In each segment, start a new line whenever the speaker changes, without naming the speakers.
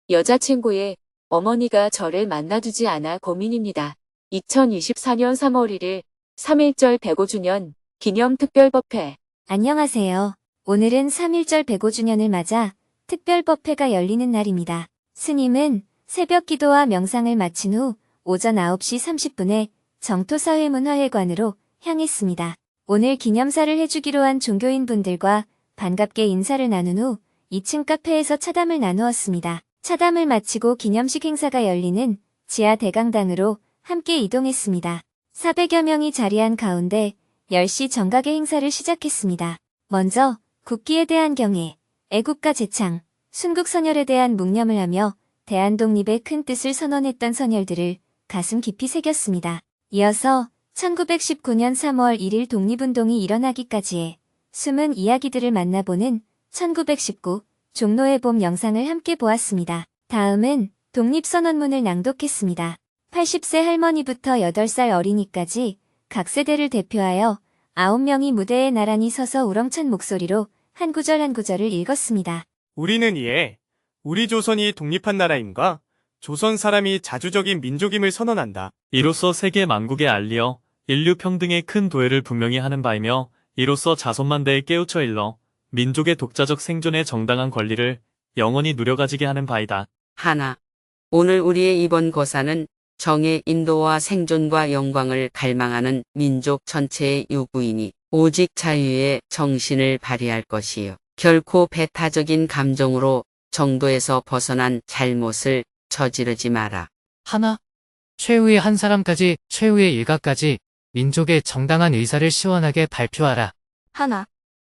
여자친구의 어머니가 저를 만나두지 않아 고민입니다. 2024년 3월 1일 3.1절 105주년 기념 특별법회.
안녕하세요. 오늘은 3.1절 105주년을 맞아 특별법회가 열리는 날입니다. 스님은 새벽 기도와 명상을 마친 후 오전 9시 30분에 정토사회문화회관으로 향했습니다. 오늘 기념사를 해주기로 한 종교인분들과 반갑게 인사를 나눈 후 2층 카페에서 차담을 나누었습니다. 차담을 마치고 기념식 행사가 열리는 지하 대강당으로 함께 이동했습니다. 400여 명이 자리한 가운데 10시 정각의 행사를 시작했습니다. 먼저 국기에 대한 경애, 애국가 제창, 순국선열에 대한 묵념을 하며 대한독립의 큰 뜻을 선언했던 선열들을 가슴 깊이 새겼습니다. 이어서 1919년 3월 1일 독립운동이 일어나기까지의 숨은 이야기들을 만나보는 1919 종로의 봄 영상을 함께 보았습니다. 다음은 독립선언문을 낭독했습니다. 80세 할머니부터 8살 어린이까지 각 세대를 대표하여 9명이 무대에 나란히 서서 우렁찬 목소리로 한 구절 한 구절을 읽었습니다.
우리는 이에 우리 조선이 독립한 나라임과 조선 사람이 자주적인 민족임을 선언한다.
이로써 세계 만국에 알리어 인류 평등의 큰 도회를 분명히 하는 바이며 이로써 자손만대에 깨우쳐 일러 민족의 독자적 생존의 정당한 권리를 영원히 누려가지게 하는 바이다.
하나. 오늘 우리의 이번 거사는 정의 인도와 생존과 영광을 갈망하는 민족 전체의 요구이니 오직 자유의 정신을 발휘할 것이요. 결코 배타적인 감정으로 정도에서 벗어난 잘못을 저지르지 마라.
하나, 최후의 한 사람까지, 최후의 일가까지 민족의 정당한 의사를 시원하게 발표하라.
하나.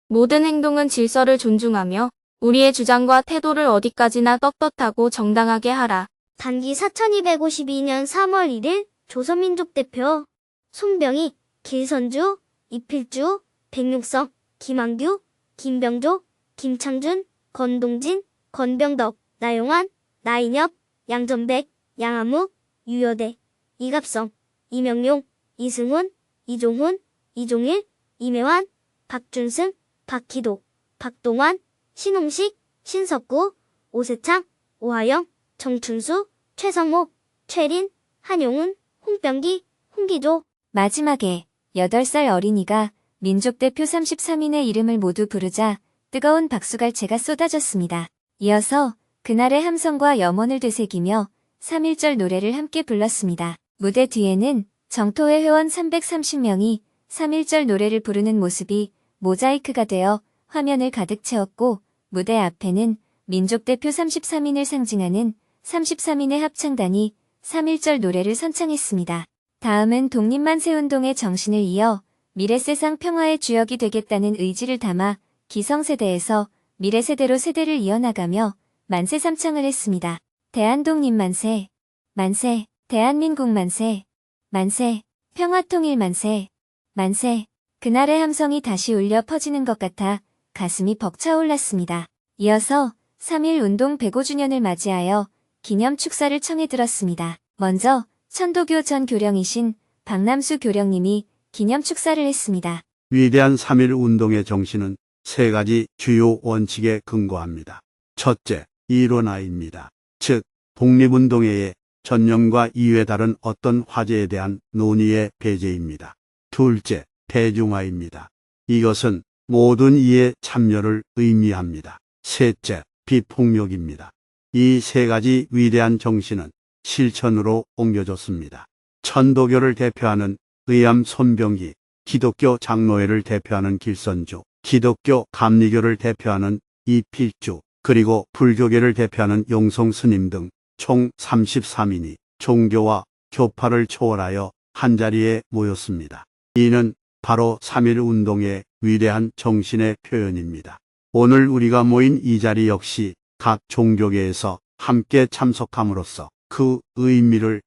모든 행동은 질서를 존중하며 우리의 주장과 태도를 어디까지나 떳떳하고 정당하게 하라.
단기 4252년 3월 1일 조선민족 대표 손병희, 길선주, 이필주, 백육성, 김한규, 김병조, 김창준, 건동진, 건병덕, 나용환, 나인엽, 양전백, 양아묵, 유여대, 이갑성, 이명용, 이승훈, 이종훈, 이종일, 이매환, 박준승, 박희도, 박동환, 신홍식, 신석구, 오세창, 오하영, 정춘수, 최성목, 최린, 한용훈, 홍병기, 홍기조.
마지막에 8살 어린이가 민족대표 33인의 이름을 모두 부르자 뜨거운 박수갈채가 쏟아졌습니다. 이어서 그날의 함성과 염원을 되새기며 3.1절 노래를 함께 불렀습니다. 무대 뒤에는 정토회 회원 330명이 3.1절 노래를 부르는 모습이 모자이크가 되어 화면을 가득 채웠고 무대 앞에는 민족대표 33인을 상징하는 33인의 합창단이 3.1절 노래를 선창했습니다. 다음은 독립만세운동의 정신을 이어 미래세상 평화의 주역이 되겠다는 의지를 담아 기성세대에서 미래세대로 세대를 이어나가며 만세 삼창을 했습니다. 대한독립 만세, 만세, 대한민국 만세, 만세, 평화통일 만세, 만세. 그날의 함성이 다시 울려 퍼지는 것 같아 가슴이 벅차올랐습니다. 이어서 3.1 운동 105주년을 맞이하여 기념 축사를 청해 들었습니다. 먼저 천도교 전 교령이신 박남수 교령님이 기념 축사를 했습니다.
위대한 3.1 운동의 정신은 세 가지 주요 원칙에 근거합니다. 첫째, 이론화입니다. 즉, 독립운동회의 전념과 이외 다른 어떤 화제에 대한 논의의 배제입니다. 둘째, 대중화입니다. 이것은 모든 이의 참여를 의미합니다. 셋째, 비폭력입니다. 이 세 가지 위대한 정신은 실천으로 옮겨졌습니다. 천도교를 대표하는 의암 손병희, 기독교 장로회를 대표하는 길선주, 기독교 감리교를 대표하는 이필주, 그리고 불교계를 대표하는 용성 스님 등 총 33인이 종교와 교파를 초월하여 한자리에 모였습니다. 이는 바로 3.1 운동의 위대한 정신의 표현입니다. 오늘 우리가 모인 이 자리 역시 각 종교계에서 함께 참석함으로써 그 의미를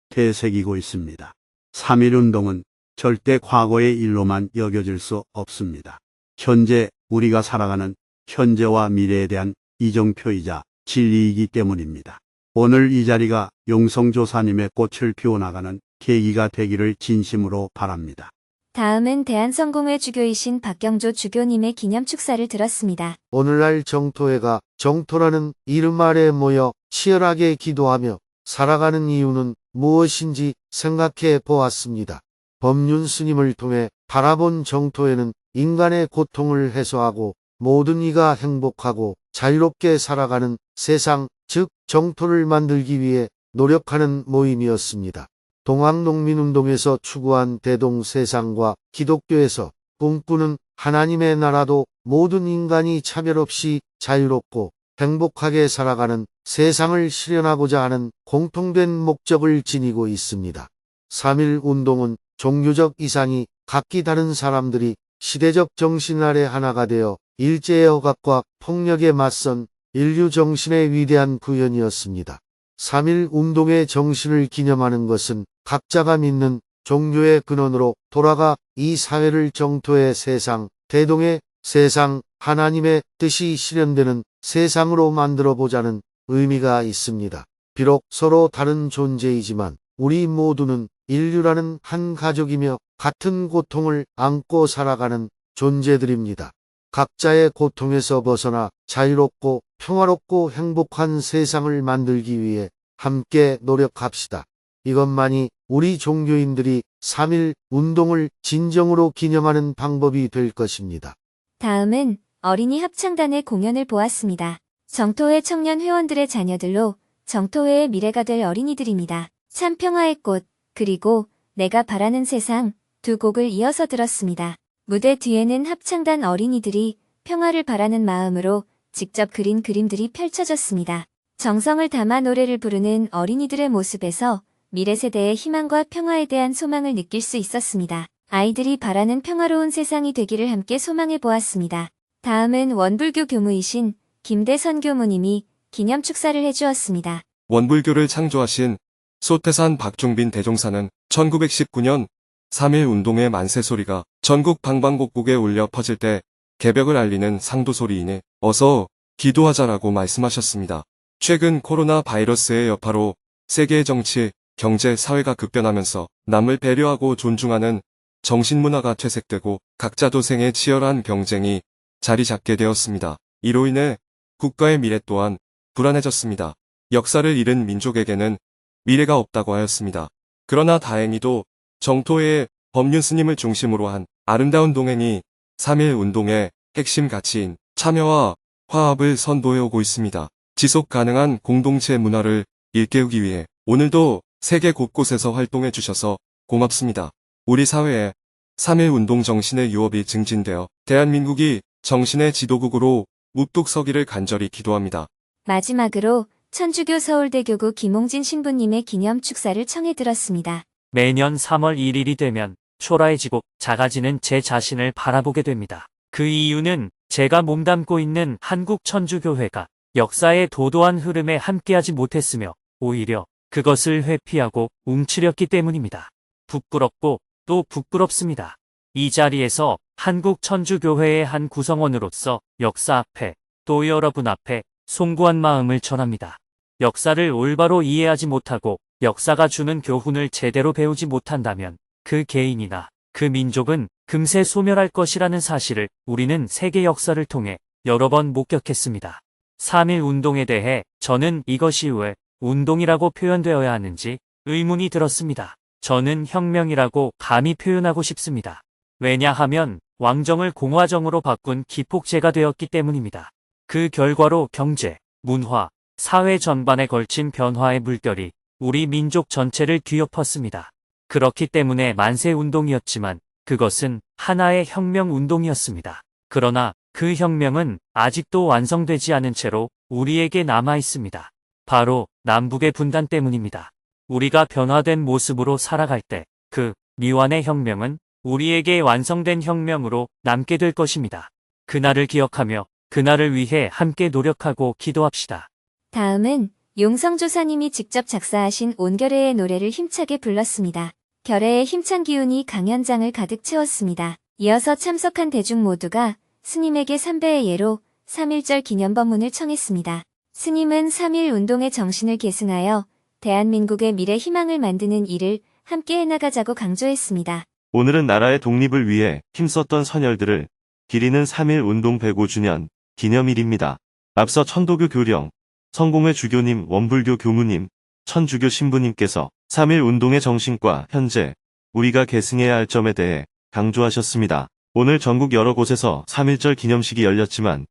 되새기고 있습니다. 3.1 운동은 절대 과거의 일로만 여겨질 수 없습니다. 현재 우리가 살아가는 현재와 미래에 대한 이정표이자 진리이기 때문입니다. 오늘 이 자리가 용성조사님의 꽃을 피워나가는 계기가 되기를 진심으로 바랍니다.
다음은 대한성공회 주교이신 박경조 주교님의 기념 축사를 들었습니다.
오늘날 정토회가 정토라는 이름 아래 모여 치열하게 기도하며 살아가는 이유는 무엇인지 생각해 보았습니다. 법륜 스님을 통해 바라본 정토회는 인간의 고통을 해소하고 모든 이가 행복하고 자유롭게 살아가는 세상, 즉 정토를 만들기 위해 노력하는 모임이었습니다. 동학농민운동에서 추구한 대동세상과 기독교에서 꿈꾸는 하나님의 나라도 모든 인간이 차별 없이 자유롭고 행복하게 살아가는 세상을 실현하고자 하는 공통된 목적을 지니고 있습니다. 3.1 운동은 종교적 이상이 각기 다른 사람들이 시대적 정신 아래 하나가 되어 일제의 억압과 폭력에 맞선 인류 정신의 위대한 구현이었습니다. 3.1 운동의 정신을 기념하는 것은 각자가 믿는 종교의 근원으로 돌아가 이 사회를 정토의 세상, 대동의 세상, 하나님의 뜻이 실현되는 세상으로 만들어 보자는 의미가 있습니다. 비록 서로 다른 존재이지만 우리 모두는 인류라는 한 가족이며 같은 고통을 안고 살아가는 존재들입니다. 각자의 고통에서 벗어나 자유롭고 평화롭고 행복한 세상을 만들기 위해 함께 노력합시다. 이것만이 우리 종교인들이 3.1 운동을 진정으로 기념하는 방법이 될 것입니다.
다음은 어린이 합창단의 공연을 보았습니다. 정토회 청년 회원들의 자녀들로 정토회의 미래가 될 어린이들입니다. 참 평화의 꽃, 그리고 내가 바라는 세상 두 곡을 이어서 들었습니다. 무대 뒤에는 합창단 어린이들이 평화를 바라는 마음으로 직접 그린 그림들이 펼쳐졌습니다. 정성을 담아 노래를 부르는 어린이들의 모습에서 미래 세대의 희망과 평화에 대한 소망을 느낄 수 있었습니다. 아이들이 바라는 평화로운 세상이 되기를 함께 소망해 보았습니다. 다음은 원불교 교무이신 김대선 교무님이 기념 축사를 해주었습니다.
원불교를 창조하신 소태산 박종빈 대종사는 1919년 3.1 운동의 만세소리가 전국 방방곡곡에 울려 퍼질 때 개벽을 알리는 상도소리이니 어서 기도하자라고 말씀하셨습니다. 최근 코로나 바이러스의 여파로 세계의 정치, 경제, 사회가 급변하면서 남을 배려하고 존중하는 정신문화가 퇴색되고 각자 도생의 치열한 경쟁이 자리 잡게 되었습니다. 이로 인해 국가의 미래 또한 불안해졌습니다. 역사를 잃은 민족에게는 미래가 없다고 하였습니다. 그러나 다행히도 정토회의 법륜 스님을 중심으로 한 아름다운 동행이 3.1 운동의 핵심 가치인 참여와 화합을 선도해오고 있습니다. 지속 가능한 공동체 문화를 일깨우기 위해 오늘도 세계 곳곳에서 활동해 주셔서 고맙습니다. 우리 사회에 3.1 운동 정신의 유업이 증진되어 대한민국이 정신의 지도국으로 우뚝 서기를 간절히 기도합니다.
마지막으로 천주교 서울대교구 김홍진 신부님의 기념 축사를 청해 들었습니다.
매년 3월 1일이 되면 초라해지고 작아지는 제 자신을 바라보게 됩니다. 그 이유는 제가 몸담고 있는 한국천주교회가 역사의 도도한 흐름에 함께하지 못했으며 오히려 그것을 회피하고 움츠렸기 때문입니다. 부끄럽고 또 부끄럽습니다. 이 자리에서 한국천주교회의 한 구성원으로서 역사 앞에 또 여러분 앞에 송구한 마음을 전합니다. 역사를 올바로 이해하지 못하고 역사가 주는 교훈을 제대로 배우지 못한다면 그 개인이나 그 민족은 금세 소멸할 것이라는 사실을 우리는 세계 역사를 통해 여러 번 목격했습니다. 3.1 운동에 대해 저는 이것이 왜 운동이라고 표현되어야 하는지 의문이 들었습니다. 저는 혁명이라고 감히 표현하고 싶습니다. 왜냐하면 왕정을 공화정으로 바꾼 기폭제가 되었기 때문입니다. 그 결과로 경제, 문화, 사회 전반에 걸친 변화의 물결이 우리 민족 전체를 뒤엎었습니다. 그렇기 때문에 만세운동이었지만 그것은 하나의 혁명운동이었습니다. 그러나 그 혁명은 아직도 완성되지 않은 채로 우리에게 남아 있습니다. 바로 남북의 분단 때문입니다. 우리가 변화된 모습으로 살아갈 때 그 미완의 혁명은 우리에게 완성된 혁명으로 남게 될 것입니다. 그날을 기억하며 그날을 위해 함께 노력하고 기도합시다.
다음은 용성조사님이 직접 작사하신 온결회의 노래를 힘차게 불렀습니다. 결회의 힘찬 기운이 강연장을 가득 채웠습니다. 이어서 참석한 대중 모두가 스님에게 삼배의 예로 3.1절 기념법문을 청했습니다. 스님은 3.1 운동의 정신을 계승하여 대한민국의 미래 희망을 만드는 일을 함께 해나가자고 강조했습니다.
오늘은 나라의 독립을 위해 힘썼던 선열들을 기리는 3.1 운동 105주년 기념일입니다. 앞서 천도교 교령, 성공회 주교님, 원불교 교무님, 천주교 신부님께서 3.1 운동의 정신과 현재 우리가 계승해야 할 점에 대해 강조하셨습니다. 오늘 전국 여러 곳에서 3.1절 기념식이 열렸지만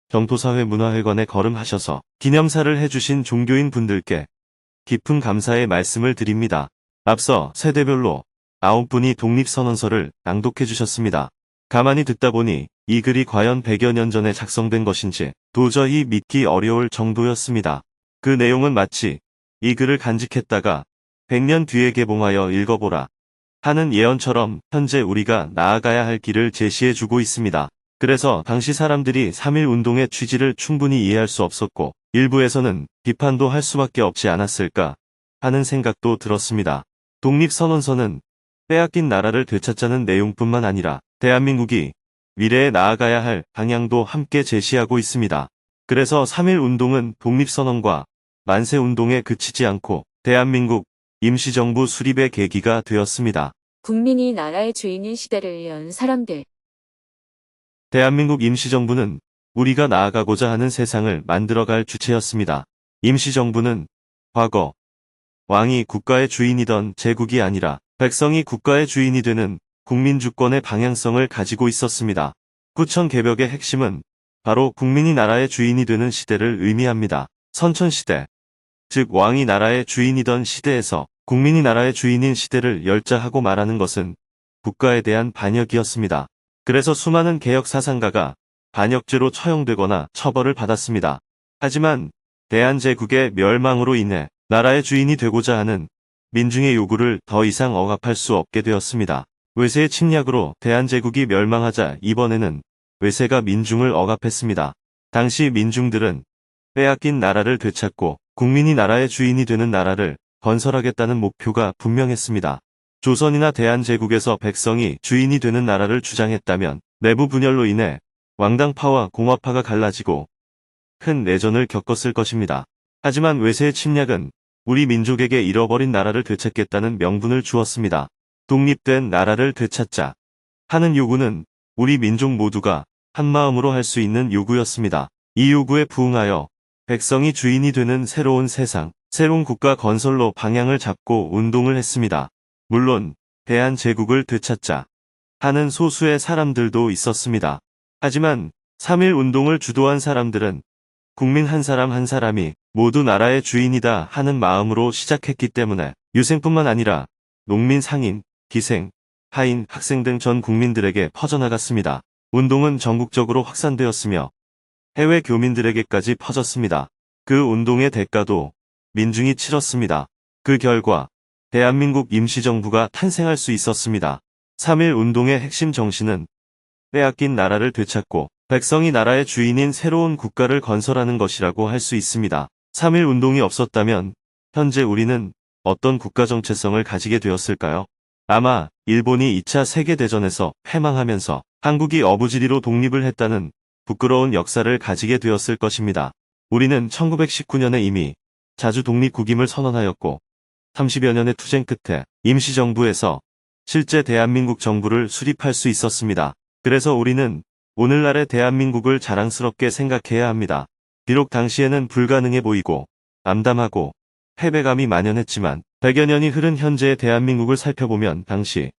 경토사회 문화회관에 거름하셔서 기념사를 해주신 종교인 분들께 깊은 감사의 말씀을 드립니다. 앞서 세대별로 9분이 독립선언서를 낭독해 주셨습니다. 가만히 듣다 보니 이 글이 과연 100여 년 전에 작성된 것인지 도저히 믿기 어려울 정도였습니다. 그 내용은 마치 이 글을 간직했다가 100년 뒤에 개봉하여 읽어보라 하는 예언처럼 현재 우리가 나아가야 할 길을 제시해 주고 있습니다. 그래서 당시 사람들이 3.1 운동의 취지를 충분히 이해할 수 없었고 일부에서는 비판도 할 수밖에 없지 않았을까 하는 생각도 들었습니다. 독립선언서는 빼앗긴 나라를 되찾자는 내용뿐만 아니라 대한민국이 미래에 나아가야 할 방향도 함께 제시하고 있습니다. 그래서 3.1 운동은 독립선언과 만세운동에 그치지 않고 대한민국 임시정부 수립의 계기가 되었습니다.
국민이 나라의 주인인 시대를 연 사람들.
대한민국 임시정부는 우리가 나아가고자 하는 세상을 만들어갈 주체였습니다. 임시정부는 과거 왕이 국가의 주인이던 제국이 아니라 백성이 국가의 주인이 되는 국민주권의 방향성을 가지고 있었습니다. 구청 개벽의 핵심은 바로 국민이 나라의 주인이 되는 시대를 의미합니다. 선천시대, 즉 왕이 나라의 주인이던 시대에서 국민이 나라의 주인인 시대를 열자하고 말하는 것은 국가에 대한 반역이었습니다. 그래서 수많은 개혁 사상가가 반역죄로 처형되거나 처벌을 받았습니다. 하지만 대한제국의 멸망으로 인해 나라의 주인이 되고자 하는 민중의 요구를 더 이상 억압할 수 없게 되었습니다. 외세의 침략으로 대한제국이 멸망하자 이번에는 외세가 민중을 억압했습니다. 당시 민중들은 빼앗긴 나라를 되찾고 국민이 나라의 주인이 되는 나라를 건설하겠다는 목표가 분명했습니다. 조선이나 대한제국에서 백성이 주인이 되는 나라를 주장했다면 내부 분열로 인해 왕당파와 공화파가 갈라지고 큰 내전을 겪었을 것입니다. 하지만 외세의 침략은 우리 민족에게 잃어버린 나라를 되찾겠다는 명분을 주었습니다. 독립된 나라를 되찾자 하는 요구는 우리 민족 모두가 한마음으로 할 수 있는 요구였습니다. 이 요구에 부응하여 백성이 주인이 되는 새로운 세상, 새로운 국가 건설로 방향을 잡고 운동을 했습니다. 물론 대한제국을 되찾자 하는 소수의 사람들도 있었습니다. 하지만 3.1 운동을 주도한 사람들은 국민 한 사람 한 사람이 모두 나라의 주인이다 하는 마음으로 시작했기 때문에 유생뿐만 아니라 농민, 상인, 기생, 하인, 학생 등 전 국민들에게 퍼져나갔습니다. 운동은 전국적으로 확산되었으며 해외 교민들에게까지 퍼졌습니다. 그 운동의 대가도 민중이 치렀습니다. 그 결과 대한민국 임시정부가 탄생할 수 있었습니다. 3.1 운동의 핵심 정신은 빼앗긴 나라를 되찾고 백성이 나라의 주인인 새로운 국가를 건설하는 것이라고 할 수 있습니다. 3.1 운동이 없었다면 현재 우리는 어떤 국가 정체성을 가지게 되었을까요? 아마 일본이 2차 세계대전에서 패망하면서 한국이 어부지리로 독립을 했다는 부끄러운 역사를 가지게 되었을 것입니다. 우리는 1919년에 이미 자주 독립국임을 선언하였고 30여 년의 투쟁 끝에 임시정부에서 실제 대한민국 정부를 수립할 수 있었습니다. 그래서 우리는 오늘날의 대한민국을 자랑스럽게 생각해야 합니다. 비록 당시에는 불가능해 보이고 암담하고 패배감이 만연했지만 100여 년이 흐른 현재의 대한민국을 살펴보면 당시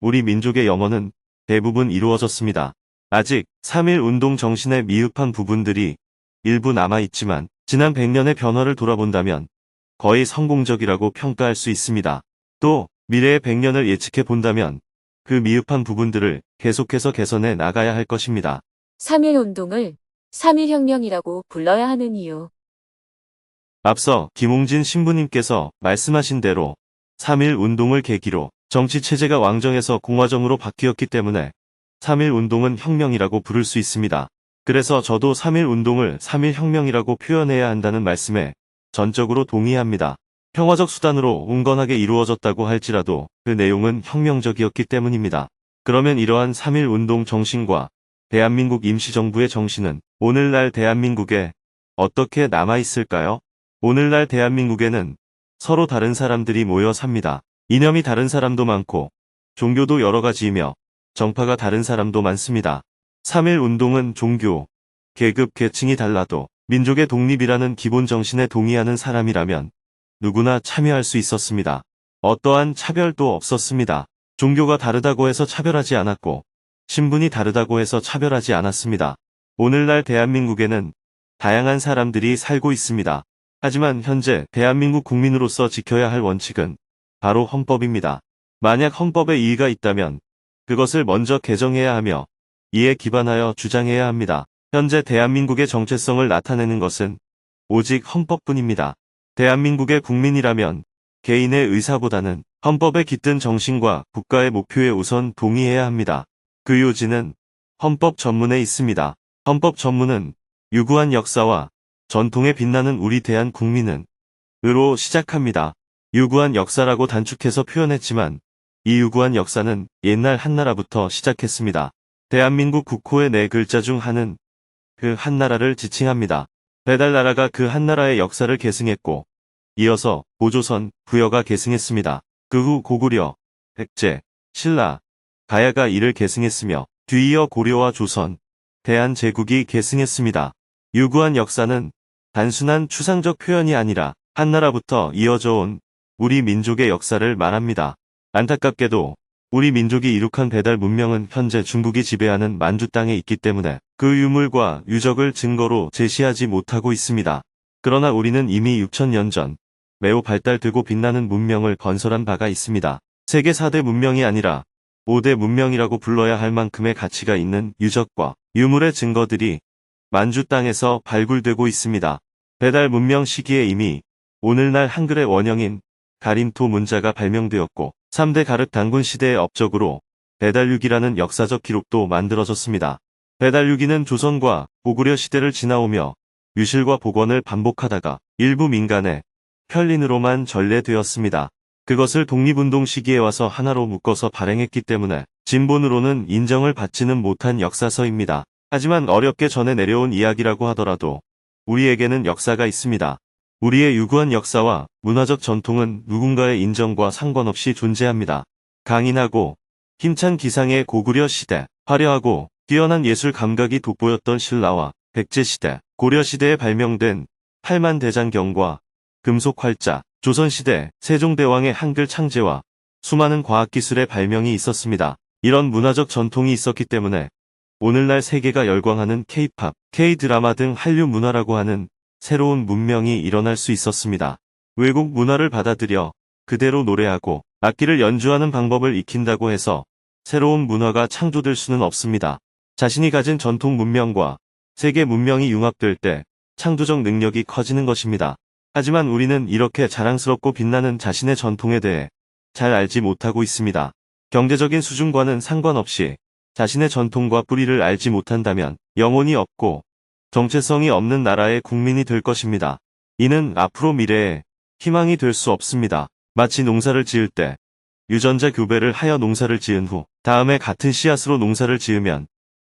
우리 민족의 영혼은 대부분 이루어졌습니다. 아직 3.1 운동 정신의 미흡한 부분들이 일부 남아있지만 지난 100년의 변화를 돌아본다면 거의 성공적이라고 평가할 수 있습니다. 또 미래의 100년을 예측해 본다면 그 미흡한 부분들을 계속해서 개선해 나가야 할 것입니다.
3.1 운동을 3.1 혁명이라고 불러야 하는 이유.
앞서 김홍진 신부님께서 말씀하신 대로 3.1 운동을 계기로 정치체제가 왕정에서 공화정으로 바뀌었기 때문에 3.1 운동은 혁명이라고 부를 수 있습니다. 그래서 저도 3.1 운동을 3.1 혁명이라고 표현해야 한다는 말씀에 전적으로 동의합니다. 평화적 수단으로 온건하게 이루어졌다고 할지라도 그 내용은 혁명적이었기 때문입니다. 그러면 이러한 3.1 운동 정신과 대한민국 임시정부의 정신은 오늘날 대한민국에 어떻게 남아있을까요? 오늘날 대한민국에는 서로 다른 사람들이 모여 삽니다. 이념이 다른 사람도 많고, 종교도 여러 가지이며, 정파가 다른 사람도 많습니다. 3.1 운동은 종교, 계급, 계층이 달라도 민족의 독립이라는 기본 정신에 동의하는 사람이라면 누구나 참여할 수 있었습니다. 어떠한 차별도 없었습니다. 종교가 다르다고 해서 차별하지 않았고, 신분이 다르다고 해서 차별하지 않았습니다. 오늘날 대한민국에는 다양한 사람들이 살고 있습니다. 하지만 현재 대한민국 국민으로서 지켜야 할 원칙은 바로 헌법입니다. 만약 헌법에 이의가 있다면 그것을 먼저 개정해야 하며 이에 기반하여 주장해야 합니다. 현재 대한민국의 정체성을 나타내는 것은 오직 헌법뿐입니다. 대한민국의 국민이라면 개인의 의사보다는 헌법에 깃든 정신과 국가의 목표에 우선 동의해야 합니다. 그 요지는 헌법 전문에 있습니다. 헌법 전문은 유구한 역사와 전통에 빛나는 우리 대한국민은 으로 시작합니다. 유구한 역사라고 단축해서 표현했지만 이 유구한 역사는 옛날 한나라부터 시작했습니다. 대한민국 국호의 4글자 중 하는 그 한나라를 지칭합니다. 배달나라가 그 한나라의 역사를 계승했고 이어서 고조선, 부여가 계승했습니다. 그 후 고구려, 백제, 신라, 가야가 이를 계승했으며 뒤이어 고려와 조선, 대한제국이 계승했습니다. 유구한 역사는 단순한 추상적 표현이 아니라 한나라부터 이어져 온 우리 민족의 역사를 말합니다. 안타깝게도 우리 민족이 이룩한 배달 문명은 현재 중국이 지배하는 만주 땅에 있기 때문에 그 유물과 유적을 증거로 제시하지 못하고 있습니다. 그러나 우리는 이미 6,000년 전 매우 발달되고 빛나는 문명을 건설한 바가 있습니다. 세계 4대 문명이 아니라 5대 문명이라고 불러야 할 만큼의 가치가 있는 유적과 유물의 증거들이 만주 땅에서 발굴되고 있습니다. 배달 문명 시기에 이미 오늘날 한글의 원형인 가림토 문자가 발명되었고 3대 가륵 단군 시대의 업적으로 배달유기라는 역사적 기록도 만들어졌습니다. 배달유기는 조선과 고구려 시대를 지나오며 유실과 복원을 반복하다가 일부 민간의 편린으로만 전래되었습니다. 그것을 독립운동 시기에 와서 하나로 묶어서 발행했기 때문에 진본으로는 인정을 받지는 못한 역사서입니다. 하지만 어렵게 전해 내려온 이야기라고 하더라도 우리에게는 역사가 있습니다. 우리의 유구한 역사와 문화적 전통은 누군가의 인정과 상관없이 존재합니다. 강인하고 힘찬 기상의 고구려 시대, 화려하고 뛰어난 예술 감각이 돋보였던 신라와 백제 시대, 고려 시대에 발명된 팔만대장경과 금속 활자, 조선시대 세종대왕의 한글 창제와 수많은 과학기술의 발명이 있었습니다. 이런 문화적 전통이 있었기 때문에 오늘날 세계가 열광하는 K-팝, K-드라마 등 한류 문화라고 하는 새로운 문명이 일어날 수 있었습니다. 외국 문화를 받아들여 그대로 노래하고 악기를 연주하는 방법을 익힌다고 해서 새로운 문화가 창조될 수는 없습니다. 자신이 가진 전통 문명과 세계 문명이 융합될 때 창조적 능력이 커지는 것입니다. 하지만 우리는 이렇게 자랑스럽고 빛나는 자신의 전통에 대해 잘 알지 못하고 있습니다. 경제적인 수준과는 상관없이 자신의 전통과 뿌리를 알지 못한다면 영혼이 없고 정체성이 없는 나라의 국민이 될 것입니다. 이는 앞으로 미래에 희망이 될 수 없습니다. 마치 농사를 지을 때 유전자 교배를 하여 농사를 지은 후 다음에 같은 씨앗으로 농사를 지으면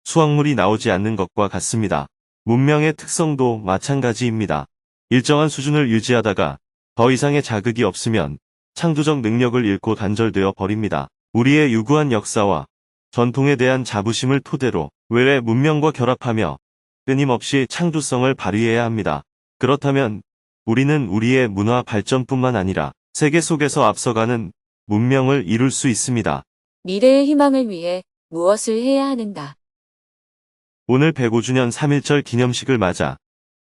수확물이 나오지 않는 것과 같습니다. 문명의 특성도 마찬가지입니다. 일정한 수준을 유지하다가 더 이상의 자극이 없으면 창조적 능력을 잃고 단절되어 버립니다. 우리의 유구한 역사와 전통에 대한 자부심을 토대로 외래 문명과 결합하며 끊임없이 창조성을 발휘해야 합니다. 그렇다면 우리는 우리의 문화 발전뿐만 아니라 세계 속에서 앞서가는 문명을 이룰 수 있습니다.
미래의 희망을 위해 무엇을 해야 하는가?
오늘 105주년 3.1절 기념식을 맞아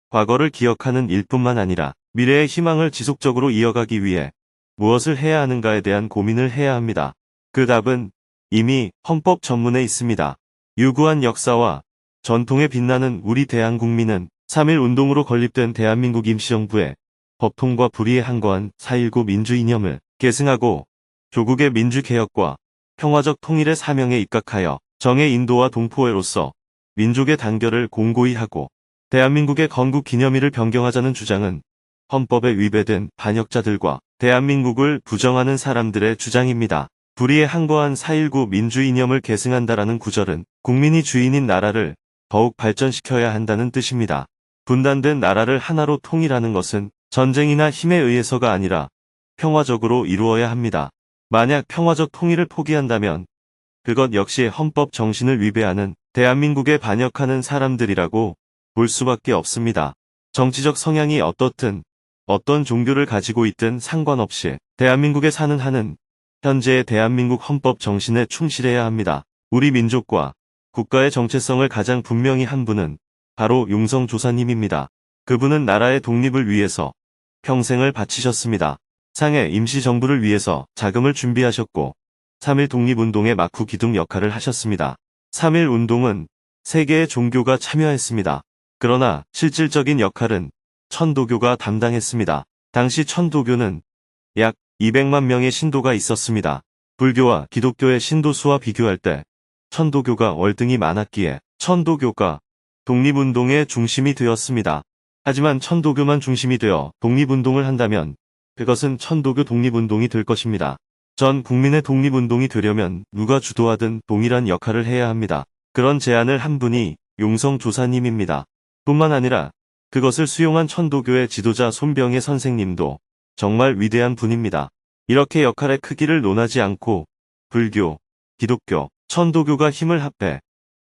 과거를 기억하는 일뿐만 아니라 미래의 희망을 지속적으로 이어가기 위해 무엇을 해야 하는가에 대한 고민을 해야 합니다. 그 답은 이미 헌법 전문에 있습니다. 유구한 역사와 전통에 빛나는 우리 대한국민은 3.1 운동으로 건립된 대한민국 임시정부의 법통과 불의에 항거한 4.19 민주이념을 계승하고 조국의 민주개혁과 평화적 통일의 사명에 입각하여 정의 인도와 동포애로서 민족의 단결을 공고히 하고 대한민국의 건국 기념일을 변경하자는 주장은 헌법에 위배된 반역자들과 대한민국을 부정하는 사람들의 주장입니다. 불의에 항거한 4.19 민주이념을 계승한다라는 구절은 국민이 주인인 나라를 더욱 발전시켜야 한다는 뜻입니다. 분단된 나라를 하나로 통일하는 것은 전쟁이나 힘에 의해서가 아니라 평화적으로 이루어야 합니다. 만약 평화적 통일을 포기한다면 그것 역시 헌법 정신을 위배하는 대한민국에 반역하는 사람들이라고 볼 수밖에 없습니다. 정치적 성향이 어떻든 어떤 종교를 가지고 있든 상관없이 대한민국에 사는 한은 현재의 대한민국 헌법 정신에 충실해야 합니다. 우리 민족과 국가의 정체성을 가장 분명히 한 분은 바로 용성조사님입니다. 그분은 나라의 독립을 위해서 평생을 바치셨습니다. 상해 임시정부를 위해서 자금을 준비하셨고 3.1 독립운동의 막후 기둥 역할을 하셨습니다. 3.1 운동은 세계의 종교가 참여했습니다. 그러나 실질적인 역할은 천도교가 담당했습니다. 당시 천도교는 약 200만 명의 신도가 있었습니다. 불교와 기독교의 신도 수와 비교할 때 천도교가 월등히 많았기에 천도교가 독립운동의 중심이 되었습니다. 하지만 천도교만 중심이 되어 독립운동을 한다면 그것은 천도교 독립운동이 될 것입니다. 전 국민의 독립운동이 되려면 누가 주도하든 동일한 역할을 해야 합니다. 그런 제안을 한 분이 용성조사님입니다. 뿐만 아니라 그것을 수용한 천도교의 지도자 손병혜 선생님도 정말 위대한 분입니다. 이렇게 역할의 크기를 논하지 않고 불교, 기독교, 천도교가 힘을 합해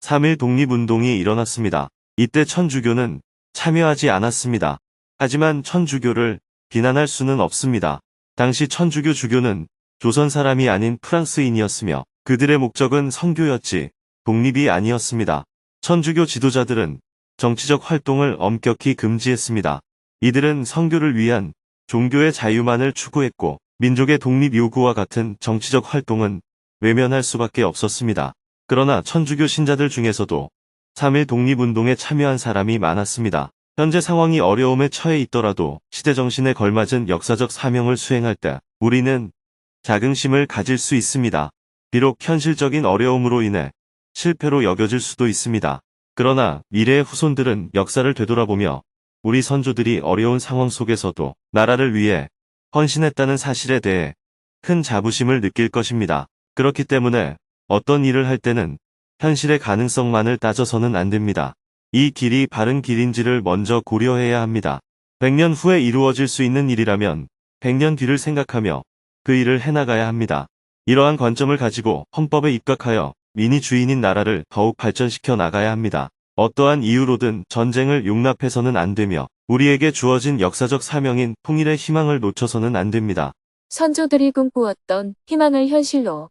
3.1 독립운동이 일어났습니다. 이때 천주교는 참여하지 않았습니다. 하지만 천주교를 비난할 수는 없습니다. 당시 천주교 주교는 조선 사람이 아닌 프랑스인이었으며 그들의 목적은 선교였지 독립이 아니었습니다. 천주교 지도자들은 정치적 활동을 엄격히 금지했습니다. 이들은 선교를 위한 종교의 자유만을 추구했고 민족의 독립 요구와 같은 정치적 활동은 외면할 수밖에 없었습니다. 그러나 천주교 신자들 중에서도 3.1 독립운동에 참여한 사람이 많았습니다. 현재 상황이 어려움에 처해 있더라도 시대정신에 걸맞은 역사적 사명을 수행할 때 우리는 자긍심을 가질 수 있습니다. 비록 현실적인 어려움으로 인해 실패로 여겨질 수도 있습니다. 그러나 미래의 후손들은 역사를 되돌아보며 우리 선조들이 어려운 상황 속에서도 나라를 위해 헌신했다는 사실에 대해 큰 자부심을 느낄 것입니다. 그렇기 때문에 어떤 일을 할 때는 현실의 가능성만을 따져서는 안 됩니다. 이 길이 바른 길인지를 먼저 고려해야 합니다. 100년 후에 이루어질 수 있는 일이라면 100년 뒤를 생각하며 그 일을 해나가야 합니다. 이러한 관점을 가지고 헌법에 입각하여 민의주의인 나라를 더욱 발전시켜 나가야 합니다. 어떠한 이유로든 전쟁을 용납해서는 안 되며 우리에게 주어진 역사적 사명인 통일의 희망을 놓쳐서는 안 됩니다.
선조들이 꿈꾸었던 희망을 현실로.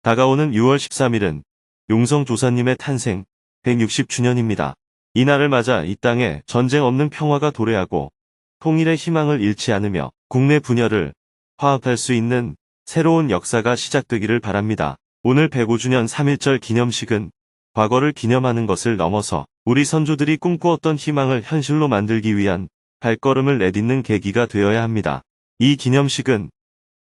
다가오는 6월 13일은 용성조사님의 탄생 160주년입니다. 이날을 맞아 이 땅에 전쟁 없는 평화가 도래하고 통일의 희망을 잃지 않으며 국내 분열을 화합할 수 있는 새로운 역사가 시작되기를 바랍니다. 오늘 105주년 3.1절 기념식은 과거를 기념하는 것을 넘어서 우리 선조들이 꿈꾸었던 희망을 현실로 만들기 위한 발걸음을 내딛는 계기가 되어야 합니다. 이 기념식은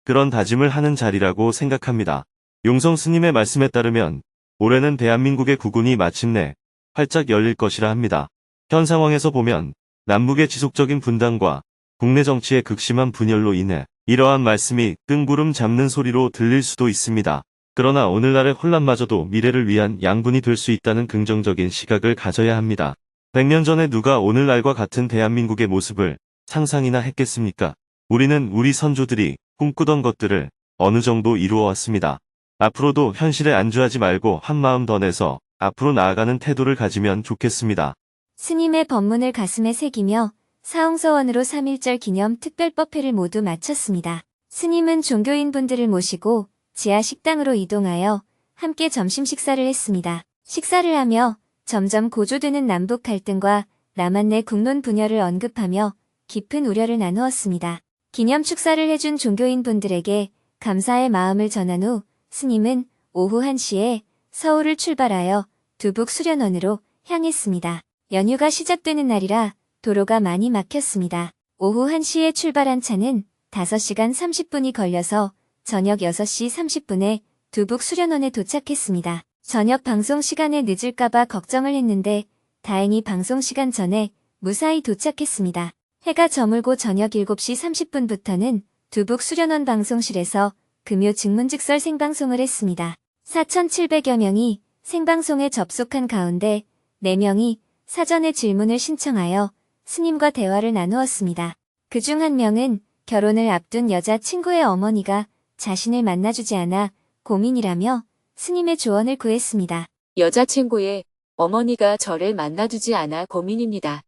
그런 다짐을 하는 자리라고 생각합니다. 용성 스님의 말씀에 따르면 올해는 대한민국의 국운이 마침내 활짝 열릴 것이라 합니다. 현 상황에서 보면 남북의 지속적인 분단과 국내 정치의 극심한 분열로 인해 이러한 말씀이 뜬구름 잡는 소리로 들릴 수도 있습니다. 그러나 오늘날의 혼란마저도 미래를 위한 양분이 될 수 있다는 긍정적인 시각을 가져야 합니다. 100년 전에 누가 오늘날과 같은 대한민국의 모습을 상상이나 했겠습니까? 우리는 우리 선조들이 꿈꾸던 것들을 어느 정도 이루어왔습니다. 앞으로도 현실에 안주하지 말고 한 마음 더 내서 앞으로 나아가는 태도를 가지면 좋겠습니다.
스님의 법문을 가슴에 새기며 사홍서원으로 3.1절 기념 특별법회를 모두 마쳤습니다. 스님은 종교인분들을 모시고 지하 식당으로 이동하여 함께 점심 식사를 했습니다. 식사를 하며 점점 고조되는 남북 갈등과 남한 내 국론 분열을 언급하며 깊은 우려를 나누었습니다. 기념 축사를 해준 종교인분들에게 감사의 마음을 전한 후 스님은 오후 1시에 서울을 출발하여 두북 수련원으로 향했습니다. 연휴가 시작되는 날이라 도로가 많이 막혔습니다. 오후 1시에 출발한 차는 5시간 30분이 걸려서 저녁 6시 30분에 두북 수련원에 도착했습니다. 저녁 방송 시간에 늦을까봐 걱정을 했는데 다행히 방송 시간 전에 무사히 도착했습니다. 해가 저물고 저녁 7시 30분부터는 두북 수련원 방송실에서 금요 증문즉설 생방송을 했습니다. 4,700여 명이 생방송에 접속한 가운데 4명이 사전에 질문을 신청하여 스님과 대화를 나누었습니다. 그중 한 명은 결혼을 앞둔 여자 친구의 어머니가 자신을 만나주지 않아 고민이라며 스님의 조언을 구했습니다.
여자친구의 어머니가 저를 만나주지 않아 고민입니다.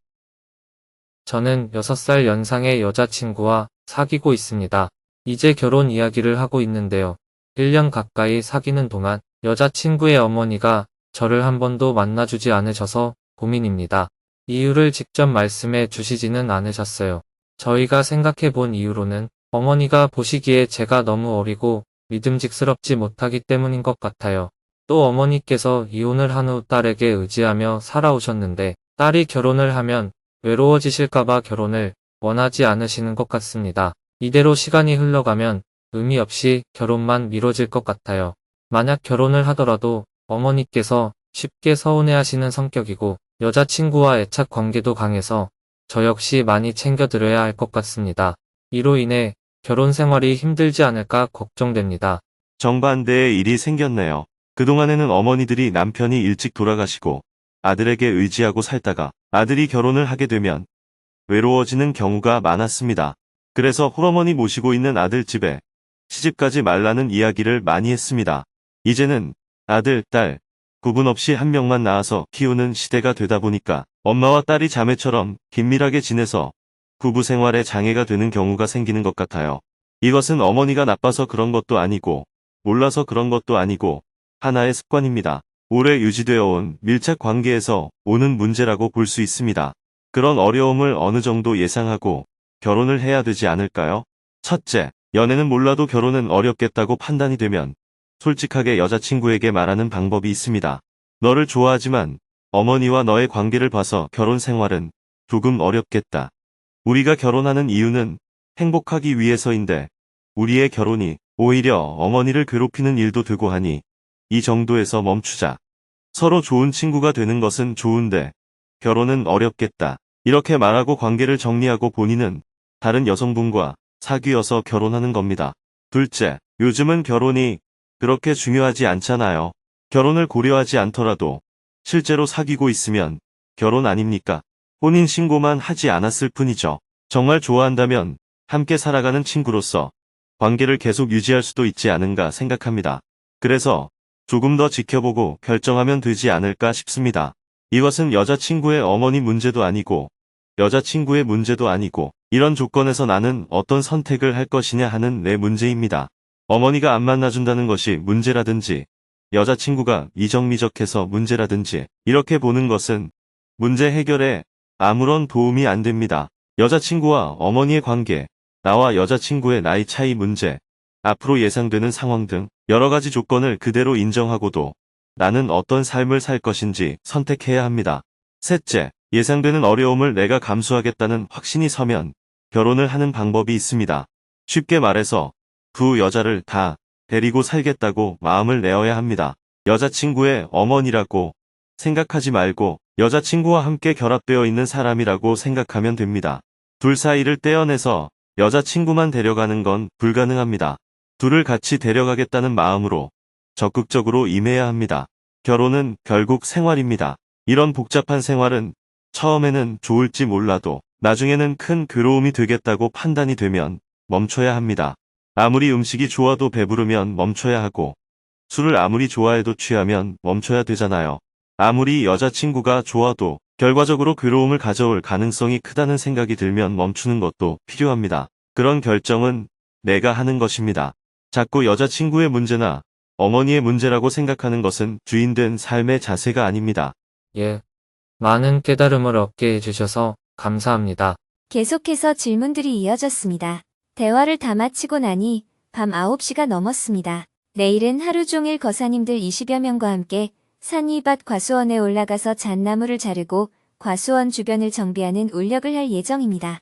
저는 6살 연상의 여자친구와 사귀고 있습니다. 이제 결혼 이야기를 하고 있는데요. 1년 가까이 사귀는 동안 여자친구의 어머니가 저를 한 번도 만나주지 않으셔서 고민입니다. 이유를 직접 말씀해 주시지는 않으셨어요. 저희가 생각해 본 이유로는 어머니가 보시기에 제가 너무 어리고 믿음직스럽지 못하기 때문인 것 같아요. 또 어머니께서 이혼을 한 후 딸에게 의지하며 살아오셨는데 딸이 결혼을 하면 외로워지실까봐 결혼을 원하지 않으시는 것 같습니다. 이대로 시간이 흘러가면 의미 없이 결혼만 미뤄질 것 같아요. 만약 결혼을 하더라도 어머니께서 쉽게 서운해하시는 성격이고 여자친구와 애착 관계도 강해서 저 역시 많이 챙겨드려야 할 것 같습니다. 이로 인해 결혼 생활이 힘들지 않을까 걱정됩니다.
정반대의 일이 생겼네요. 그동안에는 어머니들이 남편이 일찍 돌아가시고 아들에게 의지하고 살다가 아들이 결혼을 하게 되면 외로워지는 경우가 많았습니다. 그래서 홀어머니 모시고 있는 아들 집에 시집가지 말라는 이야기를 많이 했습니다. 이제는 아들, 딸 구분 없이 한 명만 낳아서 키우는 시대가 되다 보니까 엄마와 딸이 자매처럼 긴밀하게 지내서 부부 생활에 장애가 되는 경우가 생기는 것 같아요. 이것은 어머니가 나빠서 그런 것도 아니고 몰라서 그런 것도 아니고 하나의 습관입니다. 오래 유지되어 온 밀착 관계에서 오는 문제라고 볼 수 있습니다. 그런 어려움을 어느 정도 예상하고 결혼을 해야 되지 않을까요? 첫째, 연애는 몰라도 결혼은 어렵겠다고 판단이 되면 솔직하게 여자친구에게 말하는 방법이 있습니다. 너를 좋아하지만 어머니와 너의 관계를 봐서 결혼 생활은 조금 어렵겠다. 우리가 결혼하는 이유는 행복하기 위해서인데 우리의 결혼이 오히려 어머니를 괴롭히는 일도 되고 하니 이 정도에서 멈추자. 서로 좋은 친구가 되는 것은 좋은데 결혼은 어렵겠다. 이렇게 말하고 관계를 정리하고 본인은 다른 여성분과 사귀어서 결혼하는 겁니다. 둘째, 요즘은 결혼이 그렇게 중요하지 않잖아요. 결혼을 고려하지 않더라도 실제로 사귀고 있으면 결혼 아닙니까? 혼인 신고만 하지 않았을 뿐이죠. 정말 좋아한다면 함께 살아가는 친구로서 관계를 계속 유지할 수도 있지 않은가 생각합니다. 그래서 조금 더 지켜보고 결정하면 되지 않을까 싶습니다. 이것은 여자친구의 어머니 문제도 아니고 여자친구의 문제도 아니고 이런 조건에서 나는 어떤 선택을 할 것이냐 하는 내 문제입니다. 어머니가 안 만나준다는 것이 문제라든지 여자친구가 이적미적해서 문제라든지 이렇게 보는 것은 문제 해결에 아무런 도움이 안 됩니다. 여자친구와 어머니의 관계, 나와 여자친구의 나이 차이 문제, 앞으로 예상되는 상황 등 여러 가지 조건을 그대로 인정하고도 나는 어떤 삶을 살 것인지 선택해야 합니다. 셋째, 예상되는 어려움을 내가 감수하겠다는 확신이 서면 결혼을 하는 방법이 있습니다. 쉽게 말해서 두 여자를 다 데리고 살겠다고 마음을 내어야 합니다. 여자친구의 어머니라고 생각하지 말고 여자친구와 함께 결합되어 있는 사람이라고 생각하면 됩니다. 둘 사이를 떼어내서 여자친구만 데려가는 건 불가능합니다. 둘을 같이 데려가겠다는 마음으로 적극적으로 임해야 합니다. 결혼은 결국 생활입니다. 이런 복잡한 생활은 처음에는 좋을지 몰라도 나중에는 큰 괴로움이 되겠다고 판단이 되면 멈춰야 합니다. 아무리 음식이 좋아도 배부르면 멈춰야 하고 술을 아무리 좋아해도 취하면 멈춰야 되잖아요. 아무리 여자친구가 좋아도 결과적으로 괴로움을 가져올 가능성이 크다는 생각이 들면 멈추는 것도 필요합니다. 그런 결정은 내가 하는 것입니다. 자꾸 여자친구의 문제나 어머니의 문제라고 생각하는 것은 주인된 삶의 자세가 아닙니다.
예. 많은 깨달음을 얻게 해주셔서 감사합니다.
계속해서 질문들이 이어졌습니다. 대화를 다 마치고 나니 밤 9시가 넘었습니다. 내일은 하루 종일 거사님들 20여 명과 함께 산위밭 과수원에 올라가서 잣나무를 자르고 과수원 주변을 정비하는 울력을 할 예정입니다.